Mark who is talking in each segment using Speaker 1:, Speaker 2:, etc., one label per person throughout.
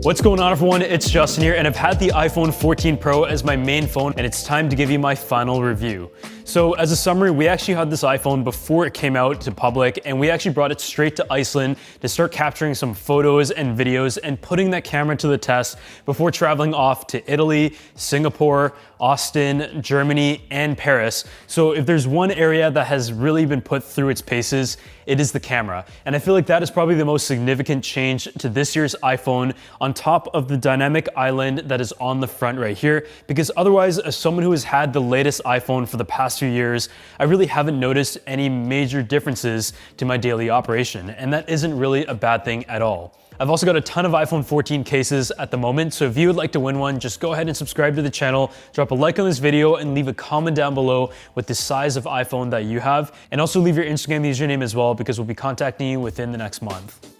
Speaker 1: What's going on, everyone? It's Justin here, and I've had the iPhone 14 Pro as my main phone, and it's time to give you my final review. So as a summary, we actually had this iPhone before it came out to public, and we actually brought it straight to Iceland to start capturing some photos and videos and putting that camera to the test before traveling off to Italy, Singapore, Austin, Germany, and Paris. So if there's one area that has really been put through its paces, it is the camera. And I feel like that is probably the most significant change to this year's iPhone, on top of the dynamic island that is on the front right here. Because otherwise, as someone who has had the latest iPhone for the past few years, I really haven't noticed any major differences to my daily operation. And that isn't really a bad thing at all. I've also got a ton of iPhone 14 cases at the moment, so if you would like to win one, just go ahead and subscribe to the channel, drop a like on this video, and leave a comment down below with the size of iPhone that you have. And also leave your Instagram username as well, because we'll be contacting you within the next month.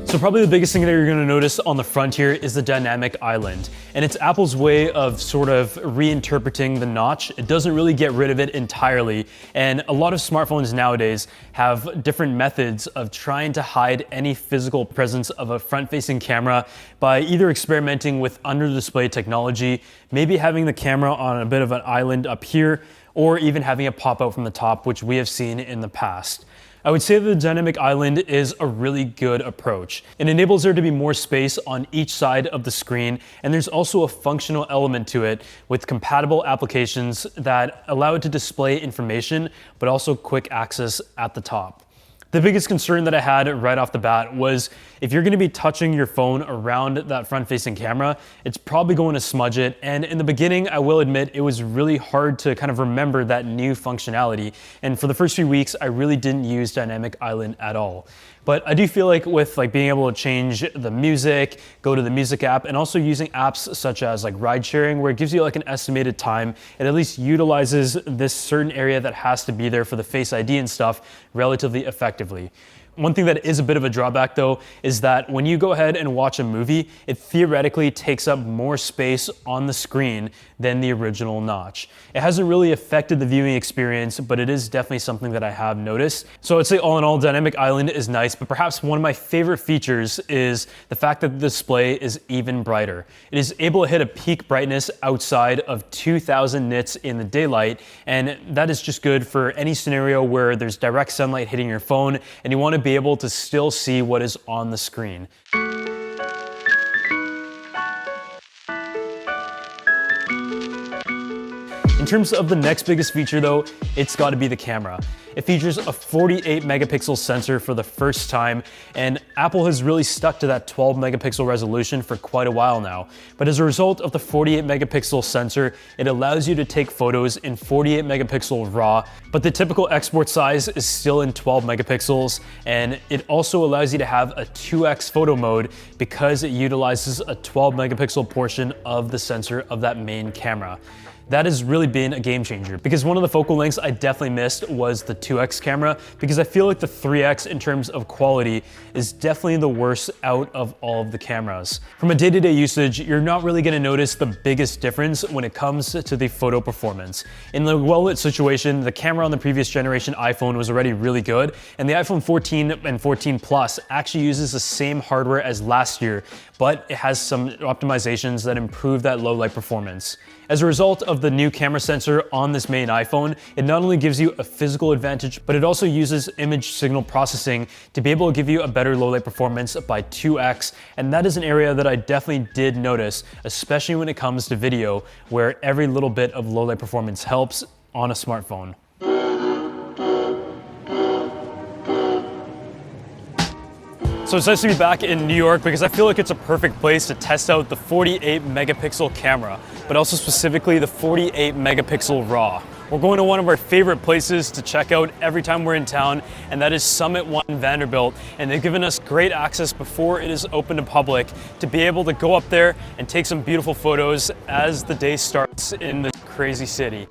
Speaker 1: So probably the biggest thing that you're gonna notice on the front here is the dynamic island. And it's Apple's way of sort of reinterpreting the notch. It doesn't really get rid of it entirely. And a lot of smartphones nowadays have different methods of trying to hide any physical presence of a front-facing camera by either experimenting with under-display technology, maybe having the camera on a bit of an island up here, or even having it pop out from the top, which we have seen in the past. I would say that the dynamic island is a really good approach. It enables there to be more space on each side of the screen, and there's also a functional element to it with compatible applications that allow it to display information, but also quick access at the top. The biggest concern that I had right off the bat was if you're gonna be touching your phone around that front-facing camera, it's probably going to smudge it. And in the beginning, I will admit, it was really hard to kind of remember that new functionality. And for the first few weeks, I really didn't use Dynamic Island at all. But I do feel like with being able to change the music, go to the music app, and also using apps such as ride sharing, where it gives you an estimated time, it at least utilizes this certain area that has to be there for the Face ID and stuff relatively effectively. One thing that is a bit of a drawback though is that when you go ahead and watch a movie, it theoretically takes up more space on the screen than the original notch. It hasn't really affected the viewing experience, but it is definitely something that I have noticed. So I'd say all in all, Dynamic Island is nice, but perhaps one of my favorite features is the fact that the display is even brighter. It is able to hit a peak brightness outside of 2000 nits in the daylight, and that is just good for any scenario where there's direct sunlight hitting your phone and you want to be able to still see what is on the screen. In terms of the next biggest feature though, it's got to be the camera. It features a 48 megapixel sensor for the first time, and Apple has really stuck to that 12 megapixel resolution for quite a while now. But as a result of the 48 megapixel sensor, it allows you to take photos in 48 megapixel RAW, but the typical export size is still in 12 megapixels, and it also allows you to have a 2x photo mode because it utilizes a 12 megapixel portion of the sensor of that main camera. That has really been a game changer, because one of the focal lengths I definitely missed was the 2x camera, because I feel like the 3x in terms of quality is definitely the worst out of all of the cameras. From a day-to-day usage, you're not really going to notice the biggest difference when it comes to the photo performance. In the well-lit situation, the camera on the previous generation iPhone was already really good, and the iPhone 14 and 14 Plus actually uses the same hardware as last year, but it has some optimizations that improve that low light performance. As a result of the new camera sensor on this main iPhone, it not only gives you a physical advantage, but it also uses image signal processing to be able to give you a better low light performance by 2x. And that is an area that I definitely did notice, especially when it comes to video, where every little bit of low light performance helps on a smartphone. So it's nice to be back in New York, because I feel like it's a perfect place to test out the 48 megapixel camera, but also specifically the 48 megapixel RAW. We're going to one of our favorite places to check out every time we're in town, and that is Summit One Vanderbilt. And they've given us great access before it is open to public to be able to go up there and take some beautiful photos as the day starts in this crazy city.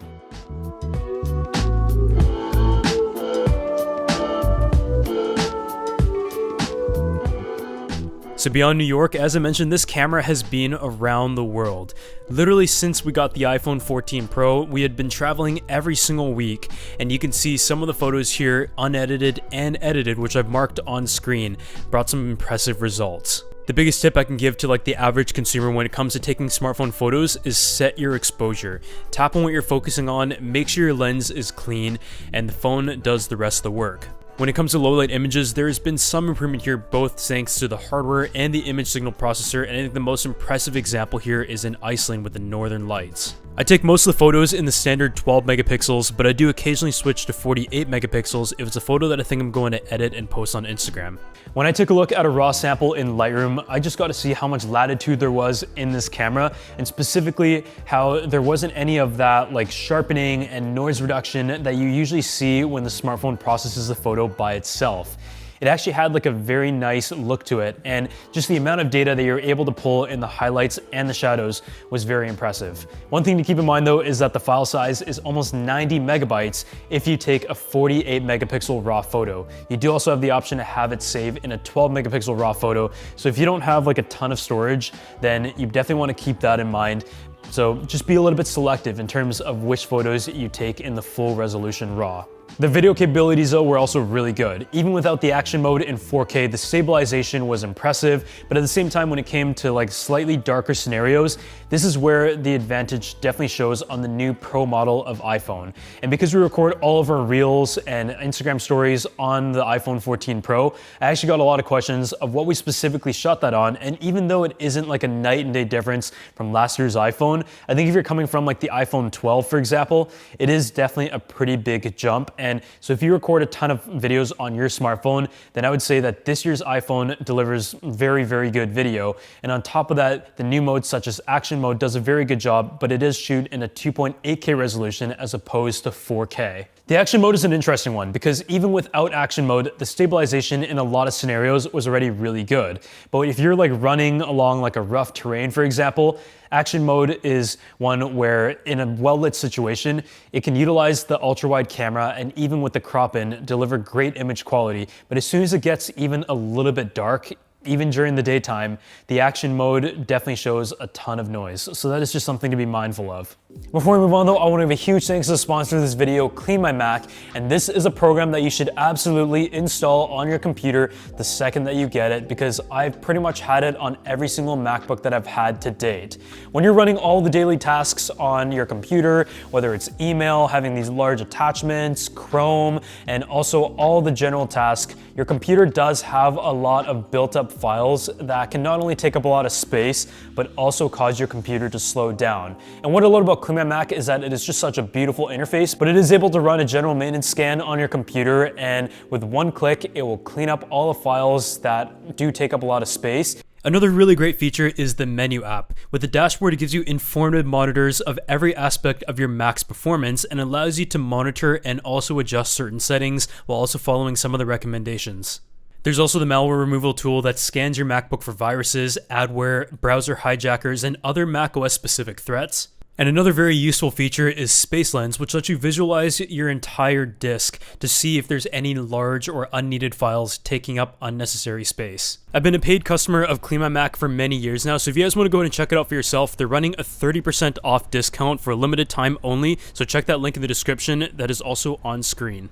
Speaker 1: So beyond New York, as I mentioned, this camera has been around the world. Literally since we got the iPhone 14 Pro, we had been traveling every single week, and you can see some of the photos here, unedited and edited, which I've marked on screen, brought some impressive results. The biggest tip I can give to like the average consumer when it comes to taking smartphone photos is set your exposure. Tap on what you're focusing on, make sure your lens is clean, and the phone does the rest of the work. When it comes to low light images, there has been some improvement here, both thanks to the hardware and the image signal processor, and I think the most impressive example here is in Iceland with the northern lights. I take most of the photos in the standard 12 megapixels, but I do occasionally switch to 48 megapixels if it's a photo that I think I'm going to edit and post on Instagram. When I took a look at a raw sample in Lightroom, I just got to see how much latitude there was in this camera, and specifically how there wasn't any of that like sharpening and noise reduction that you usually see when the smartphone processes the photo by itself. It actually had like a very nice look to it, and just the amount of data that you're able to pull in the highlights and the shadows was very impressive. One thing to keep in mind though is that the file size is almost 90 megabytes if you take a 48 megapixel raw photo. You do also have the option to have it save in a 12 megapixel raw photo, so if you don't have like a ton of storage, then you definitely want to keep that in mind. So just be a little bit selective in terms of which photos you take in the full resolution raw. The video capabilities though were also really good. Even without the action mode in 4K, the stabilization was impressive, but at the same time when it came to like slightly darker scenarios, this is where the advantage definitely shows on the new Pro model of iPhone. And because we record all of our Reels and Instagram stories on the iPhone 14 Pro, I actually got a lot of questions of what we specifically shot that on, and even though it isn't like a night and day difference from last year's iPhone, I think if you're coming from like the iPhone 12, for example, it is definitely a pretty big jump. And so if you record a ton of videos on your smartphone, then I would say that this year's iPhone delivers very, very good video. And on top of that, the new modes such as action mode does a very good job, but it is shoot in a 2.8K resolution as opposed to 4K. The action mode is an interesting one because even without action mode, the stabilization in a lot of scenarios was already really good. But if you're like running along like a rough terrain, for example, action mode is one where in a well-lit situation, it can utilize the ultra-wide camera and even with the crop in, deliver great image quality. But as soon as it gets even a little bit dark, even during the daytime, the action mode definitely shows a ton of noise. So that is just something to be mindful of. Before we move on though, I want to give a huge thanks to the sponsor of this video, Clean My Mac. And this is a program that you should absolutely install on your computer the second that you get it, because I've pretty much had it on every single MacBook that I've had to date. When you're running all the daily tasks on your computer, whether it's email, having these large attachments, Chrome, and also all the general tasks, your computer does have a lot of built-up files that can not only take up a lot of space, but also cause your computer to slow down. And what I love about Clean My Mac is that it is just such a beautiful interface, but it is able to run a general maintenance scan on your computer, and with one click, it will clean up all the files that do take up a lot of space. Another really great feature is the menu app. With the dashboard, it gives you informative monitors of every aspect of your Mac's performance and allows you to monitor and also adjust certain settings while also following some of the recommendations. There's also the malware removal tool that scans your MacBook for viruses, adware, browser hijackers, and other macOS specific threats. And another very useful feature is Space Lens, which lets you visualize your entire disk to see if there's any large or unneeded files taking up unnecessary space. I've been a paid customer of Clean My Mac for many years now, so if you guys want to go ahead and check it out for yourself, they're running a 30% off discount for a limited time only, so check that link in the description that is also on screen.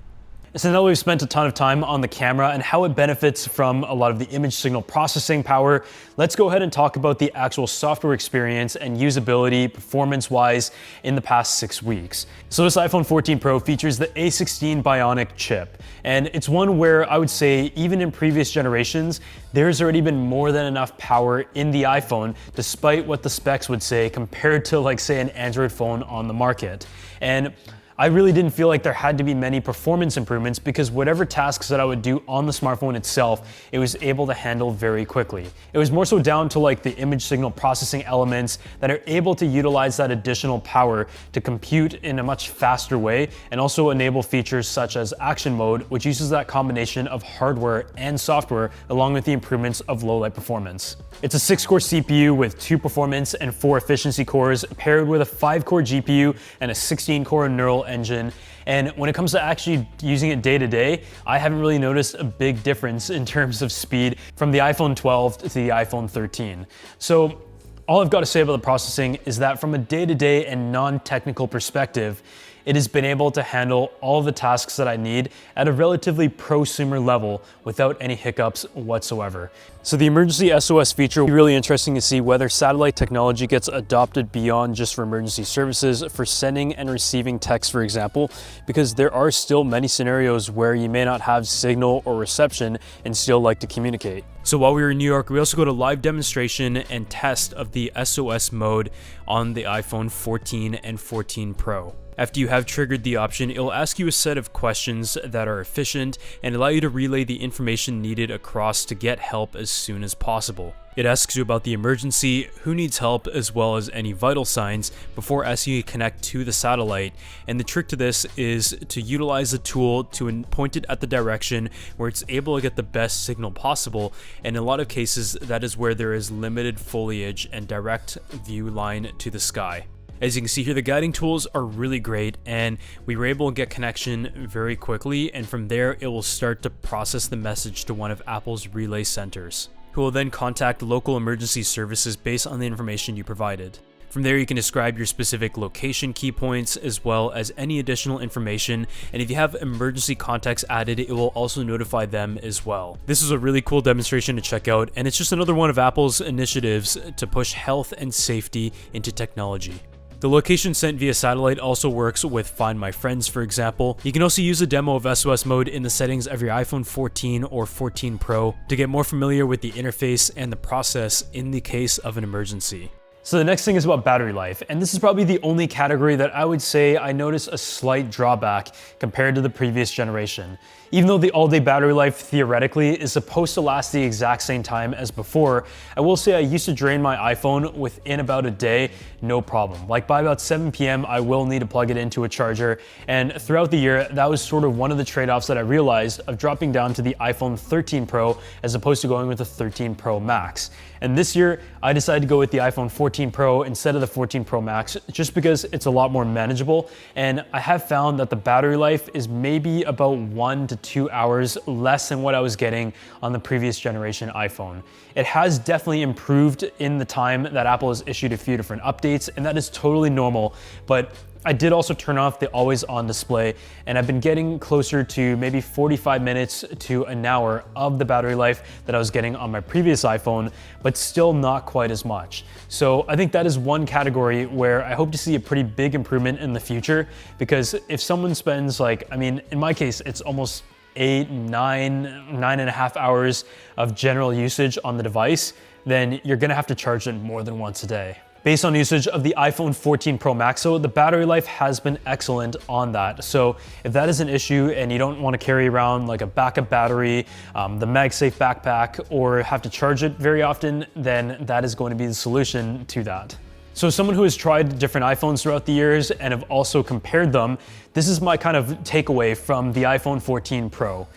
Speaker 1: So now we've spent a ton of time on the camera and how it benefits from a lot of the image signal processing power, let's go ahead and talk about the actual software experience and usability performance-wise in the past 6 weeks. So this iPhone 14 Pro features the A16 Bionic chip, and it's one where I would say even in previous generations, there's already been more than enough power in the iPhone despite what the specs would say compared to like say an Android phone on the market. And I really didn't feel like there had to be many performance improvements because whatever tasks that I would do on the smartphone itself, it was able to handle very quickly. It was more so down to like the image signal processing elements that are able to utilize that additional power to compute in a much faster way and also enable features such as action mode, which uses that combination of hardware and software along with the improvements of low light performance. It's a 6-core CPU with 2 performance and 4 efficiency cores paired with a 5-core GPU and a 16-core neural engine. And when it comes to actually using it day to day, I haven't really noticed a big difference in terms of speed from the iPhone 12 to the iPhone 13. So all I've got to say about the processing is that from a day-to-day and non-technical perspective, it has been able to handle all of the tasks that I need at a relatively prosumer level without any hiccups whatsoever. So the emergency SOS feature will be really interesting to see whether satellite technology gets adopted beyond just for emergency services for sending and receiving text, for example, because there are still many scenarios where you may not have signal or reception and still like to communicate. So while we were in New York, we also got a live demonstration and test of the SOS mode on the iPhone 14 and 14 Pro. After you have triggered the option, it will ask you a set of questions that are efficient and allow you to relay the information needed across to get help as soon as possible. It asks you about the emergency, who needs help, as well as any vital signs before asking you to connect to the satellite. And the trick to this is to utilize the tool to point it at the direction where it's able to get the best signal possible. And in a lot of cases, that is where there is limited foliage and direct view line to the sky. As you can see here, the guiding tools are really great, and we were able to get connection very quickly, and from there it will start to process the message to one of Apple's relay centers, who will then contact local emergency services based on the information you provided. From there, you can describe your specific location key points as well as any additional information, and if you have emergency contacts added, it will also notify them as well. This is a really cool demonstration to check out, and it's just another one of Apple's initiatives to push health and safety into technology. The location sent via satellite also works with Find My Friends, for example. You can also use a demo of SOS mode in the settings of your iPhone 14 or 14 Pro to get more familiar with the interface and the process in the case of an emergency. So the next thing is about battery life, and this is probably the only category that I would say I notice a slight drawback compared to the previous generation. Even though the all-day battery life theoretically is supposed to last the exact same time as before, I will say I used to drain my iPhone within about a day, no problem. Like by about 7 p.m. I will need to plug it into a charger, and throughout the year that was sort of one of the trade-offs that I realized of dropping down to the iPhone 13 Pro as opposed to going with the 13 Pro Max. And this year I decided to go with the iPhone 14 Pro instead of the 14 Pro Max just because it's a lot more manageable, and I have found that the battery life is maybe about 1 to 2 hours less than what I was getting on the previous generation iPhone. It has definitely improved in the time that Apple has issued a few different updates, and that is totally normal, but I did also turn off the always on display, and I've been getting closer to maybe 45 minutes to an hour of the battery life that I was getting on my previous iPhone, but still not quite as much. So I think that is one category where I hope to see a pretty big improvement in the future, because if someone spends in my case, it's almost 9.5 hours of general usage on the device, then you're gonna have to charge it more than once a day. Based on usage of the iPhone 14 Pro Max, so the battery life has been excellent on that. So if that is an issue and you don't want to carry around like a backup battery, the MagSafe backpack, or have to charge it very often, then that is going to be the solution to that. So as someone who has tried different iPhones throughout the years and have also compared them, this is my kind of takeaway from the iPhone 14 Pro.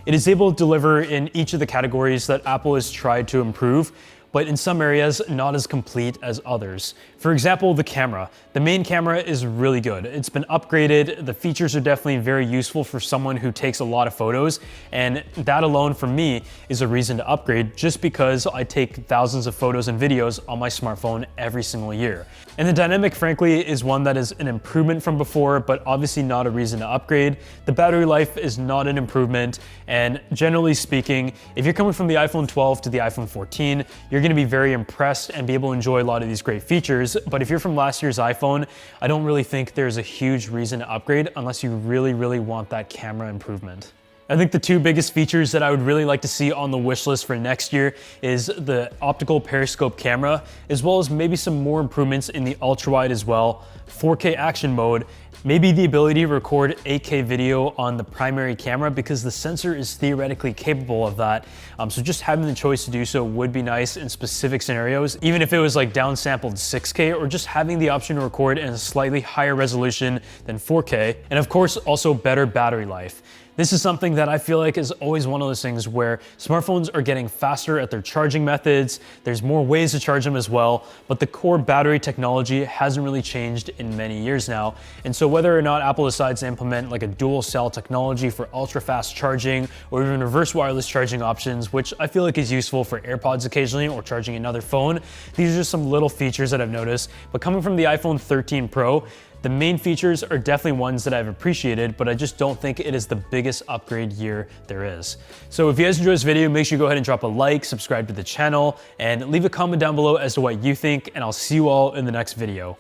Speaker 1: It is able to deliver in each of the categories that Apple has tried to improve, but in some areas not as complete as others. For example, the camera. The main camera is really good. It's been upgraded. The features are definitely very useful for someone who takes a lot of photos, and that alone for me is a reason to upgrade, just because I take thousands of photos and videos on my smartphone every single year. And the dynamic, frankly, is one that is an improvement from before, but obviously not a reason to upgrade. The battery life is not an improvement, and generally speaking, if you're coming from the iPhone 12 to the iPhone 14, you're gonna be very impressed and be able to enjoy a lot of these great features. But if you're from last year's iPhone, I don't really think there's a huge reason to upgrade unless you really, really want that camera improvement. I think the two biggest features that I would really like to see on the wish list for next year is the optical periscope camera, as well as maybe some more improvements in the ultra wide as well, 4K action mode, maybe the ability to record 8K video on the primary camera, because the sensor is theoretically capable of that. So just having the choice to do so would be nice in specific scenarios, even if it was like downsampled 6K, or just having the option to record in a slightly higher resolution than 4K. And of course, also better battery life. This is something that I feel like is always one of those things where smartphones are getting faster at their charging methods. There's more ways to charge them as well, but the core battery technology hasn't really changed in many years now. And so whether or not Apple decides to implement like a dual cell technology for ultra fast charging or even reverse wireless charging options, which I feel like is useful for AirPods occasionally or charging another phone, these are just some little features that I've noticed. But coming from the iPhone 13 Pro, the main features are definitely ones that I've appreciated, but I just don't think it is the biggest upgrade year there is. So if you guys enjoyed this video, make sure you go ahead and drop a like, subscribe to the channel, and leave a comment down below as to what you think, and I'll see you all in the next video.